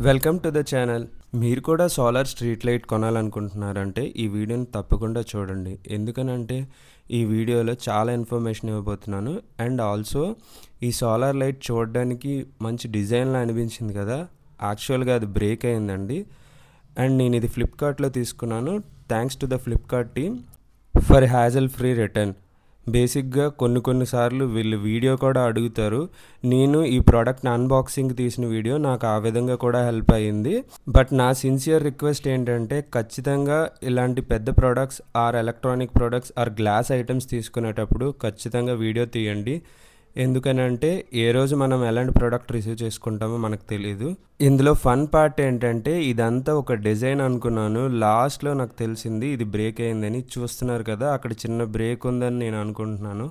Welcome to the channel. మీరు కూడా solar street light కొనాలనుకుంటున్నారంటే ఈ వీడియోని తప్పకుండా చూడండి. ఎందుకనంటే ఈ వీడియోలో చాలా ఇన్ఫర్మేషన్ ఇవ్వబోతున్నాను. అండ్ ఆల్సో ఈ సోలార్ లైట్ చూడడానికి మంచి డిజైన్లా అనిపించింది కదా, యాక్చువల్గా అది బ్రేక్ అయిందండి. అండ్ నేను ఇది ఫ్లిప్కార్ట్లో తీసుకున్నాను. Thanks to the Flipkart team for hassle free return. బేసిక్గా కొన్నిసార్లు వీళ్ళు వీడియో కూడా అడుగుతారు. నేను ఈ ప్రోడక్ట్ని అన్బాక్సింగ్ తీసిన వీడియో నాకు ఆ విధంగా కూడా హెల్ప్ అయ్యింది. బట్ నా సిన్సియర్ రిక్వెస్ట్ ఏంటంటే ఖచ్చితంగా ఇలాంటి పెద్ద products are electronic products are glass items తీసుకునేటప్పుడు ఖచ్చితంగా వీడియో తీయండి. ఎందుకనంటే ఏ రోజు మనం ఎలాంటి ప్రోడక్ట్ రిసీవ్ చేసుకుంటామో మనకు తెలియదు. ఇందులో ఫన్ పార్ట్ ఏంటంటే ఇదంతా ఒక డిజైన్ అనుకున్నాను. లాస్ట్లో నాకు తెలిసింది ఇది బ్రేక్ అయిందని. చూస్తున్నారు కదా, అక్కడ చిన్న బ్రేక్ ఉందని నేను అనుకుంటున్నాను,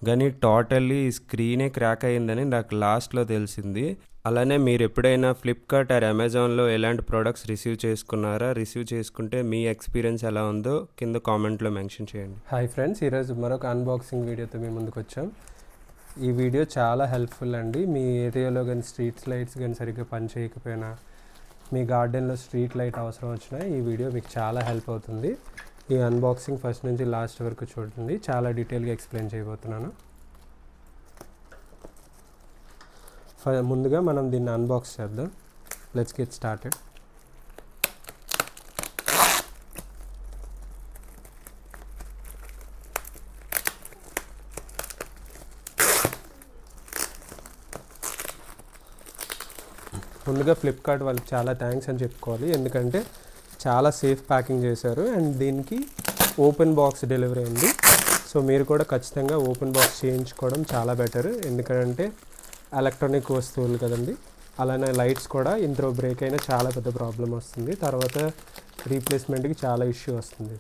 కానీ టోటల్లీ స్క్రీనే క్రాక్ అయిందని నాకు లాస్ట్లో తెలిసింది. అలానే మీరు ఎప్పుడైనా ఫ్లిప్కార్ట్ ఆర్ అమెజాన్లో ఎలాంటి ప్రోడక్ట్స్ రిసీవ్ చేసుకున్నారా? రిసీవ్ చేసుకుంటే మీ ఎక్స్పీరియన్స్ ఎలా ఉందో కింద కామెంట్లో మెన్షన్ చేయండి. హాయ్ ఫ్రెండ్స్, ఈరోజు మరొక అన్బాక్సింగ్ వీడియోతో మీ ముందుకు వచ్చాం. ఈ వీడియో చాలా హెల్ప్ఫుల్ అండి. మీ ఏరియాలో కానీ స్ట్రీట్ లైట్స్ కానీ సరిగ్గా పనిచేయకపోయినా, మీ గార్డెన్లో స్ట్రీట్ లైట్ అవసరం వచ్చినా ఈ వీడియో మీకు చాలా హెల్ప్ అవుతుంది. ఈ అన్బాక్సింగ్ ఫస్ట్ నుంచి లాస్ట్ వరకు చూడండి, చాలా డీటెయిల్గా ఎక్స్ప్లెయిన్ చేయబోతున్నాను. ముందుగా మనం దీన్ని అన్బాక్స్ చేద్దాం. Let's get started. ముందుగా ఫ్లిప్కార్ట్ వాళ్ళకి చాలా థ్యాంక్స్ అని చెప్పుకోవాలి, ఎందుకంటే చాలా సేఫ్ ప్యాకింగ్ చేశారు. అండ్ దీనికి ఓపెన్ బాక్స్ డెలివరీ ఉంది. సో మీరు కూడా ఖచ్చితంగా ఓపెన్ బాక్స్ చేయించుకోవడం చాలా బెటర్, ఎందుకంటే ఎలక్ట్రానిక్ వస్తువులు కదండి. అలానే లైట్స్ కూడా ఇందులో బ్రేక్ అయినా చాలా పెద్ద ప్రాబ్లం వస్తుంది, తర్వాత రీప్లేస్మెంట్కి చాలా ఇష్యూ వస్తుంది.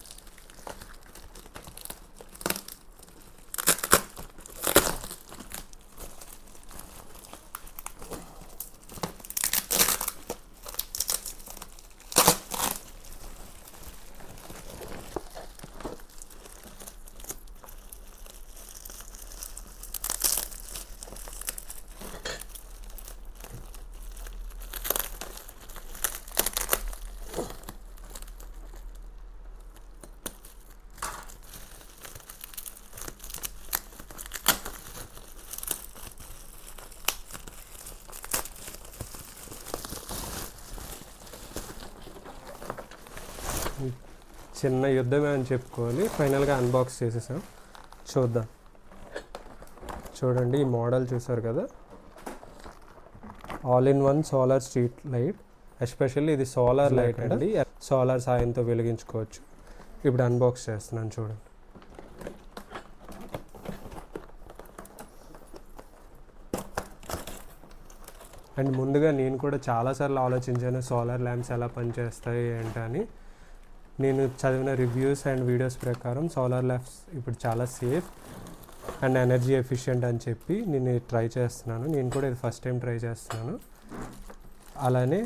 చిన్న యుద్ధమే అని చెప్పుకోవాలి. ఫైనల్గా అన్బాక్స్ చేసేసాం, చూద్దాం. చూడండి, ఈ మోడల్ చూసారు కదా, all in one solar street light. Especially ఇది సోలార్ లైట్ అండి, సోలార్ సాయంతో వెలిగించుకోవచ్చు. ఇప్పుడు అన్బాక్స్ చేస్తున్నాను, చూడండి. అండ్ ముందుగా నేను కూడా చాలాసార్లు ఆలోచించాను సోలార్ ల్యాంప్స్ ఎలా పనిచేస్తాయి ఏంటని. నేను చదివిన రివ్యూస్ అండ్ వీడియోస్ ప్రకారం సోలార్ ల్యాంప్స్ ఇప్పుడు చాలా సేఫ్ అండ్ ఎనర్జీ ఎఫిషియెంట్ అని చెప్పి నేను ట్రై చేస్తున్నాను. నేను కూడా ఇది ఫస్ట్ టైం ట్రై చేస్తున్నాను. అలానే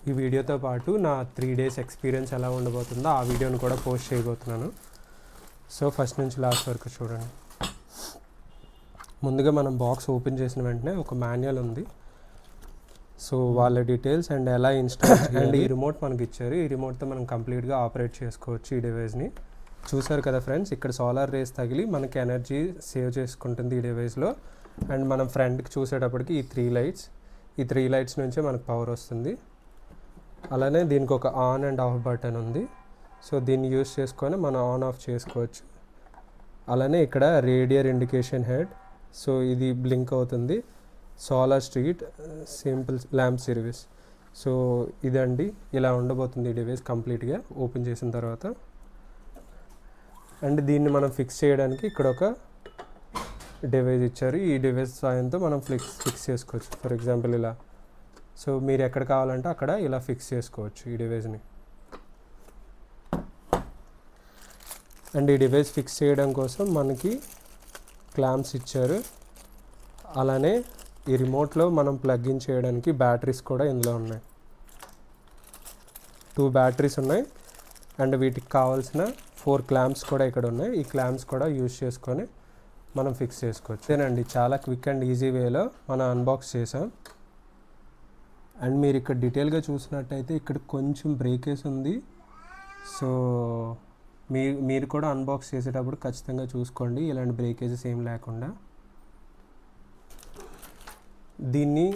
ఈ వీడియోతో పాటు నా 3 days ఎక్స్పీరియన్స్ ఎలా ఉండబోతుందో ఆ వీడియోని కూడా పోస్ట్ చేయబోతున్నాను. సో ఫస్ట్ నుంచి లాస్ట్ వరకు చూడండి. ముందుగా మనం బాక్స్ ఓపెన్ చేసిన వెంటనే ఒక మాన్యువల్ ఉంది. సో వాళ్ళ డీటెయిల్స్ అండ్ ఎలా ఇన్స్టాల్ అండ్ ఈ రిమోట్ మనకి ఇచ్చారు. ఈ రిమోట్తో మనం కంప్లీట్గా ఆపరేట్ చేసుకోవచ్చు ఈ డివైస్ని. చూసారు కదా ఫ్రెండ్స్, ఇక్కడ సోలార్ రేస్ తగిలి మనకి ఎనర్జీ సేవ్ చేసుకుంటుంది ఈ డివైస్లో. అండ్ మనం ఫ్రంట్కి చూసేటప్పటికి ఈ 3 లైట్స్ నుంచే మనకు పవర్ వస్తుంది. అలానే దీనికి ఒక ఆన్ అండ్ ఆఫ్ బటన్ ఉంది. సో దీన్ని యూస్ చేసుకొని మనం ఆన్ ఆఫ్ చేసుకోవచ్చు. అలానే ఇక్కడ రేడియర్ ఇండికేషన్ హెడ్, సో ఇది బ్లింక్ అవుతుంది. Solar street simple lamp service. So ఇదండి, ఇలా ఉండబోతుంది ఈ డివైస్ కంప్లీట్గా ఓపెన్ చేసిన తర్వాత. అండ్ దీన్ని మనం ఫిక్స్ చేయడానికి ఇక్కడ ఒక డివైస్ ఇచ్చారు. ఈ డివైస్ సాయంతో మనం ఫిక్స్ చేసుకోవచ్చు. ఫర్ ఎగ్జాంపుల్ ఇలా. సో మీరు ఎక్కడ కావాలంటే అక్కడ ఇలా ఫిక్స్ చేసుకోవచ్చు ఈ డివైస్ని. అండ్ ఈ డివైస్ ఫిక్స్ చేయడం కోసం మనకి క్లాంప్స్ ఇచ్చారు. అలానే ఈ రిమోట్లో మనం ప్లగ్ ఇన్ చేయడానికి బ్యాటరీస్ కూడా ఇందులో ఉన్నాయి. 2 బ్యాటరీస్ ఉన్నాయి. అండ్ వీటికి కావాల్సిన 4 క్లాంప్స్ కూడా ఇక్కడ ఉన్నాయి. ఈ క్లాంప్స్ కూడా యూజ్ చేసుకొని మనం ఫిక్స్ చేసుకోవచ్చు. ఇదేనండి, చాలా క్విక్ అండ్ ఈజీ వేలో మనం అన్బాక్స్ చేసాం. అండ్ మీరు ఇక్కడ డీటెయిల్గా చూసినట్టయితే ఇక్కడ కొంచెం బ్రేకేజ్ ఉంది. సో మీరు కూడా అన్బాక్స్ చేసేటప్పుడు ఖచ్చితంగా చూసుకోండి ఇలాంటి బ్రేకేజెస్ ఏం లేకుండా. దీన్ని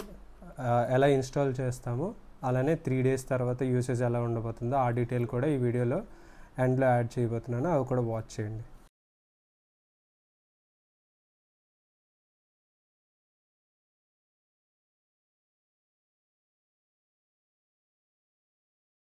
ఎలా ఇన్స్టాల్ చేస్తామో అలానే 3 days తర్వాత యూసేజ్ ఎలా ఉండబోతుందో ఆ డీటెయిల్ కూడా ఈ వీడియోలో ఎండ్లో యాడ్ చేయబోతున్నాను, అవి కూడా వాచ్ చేయండి.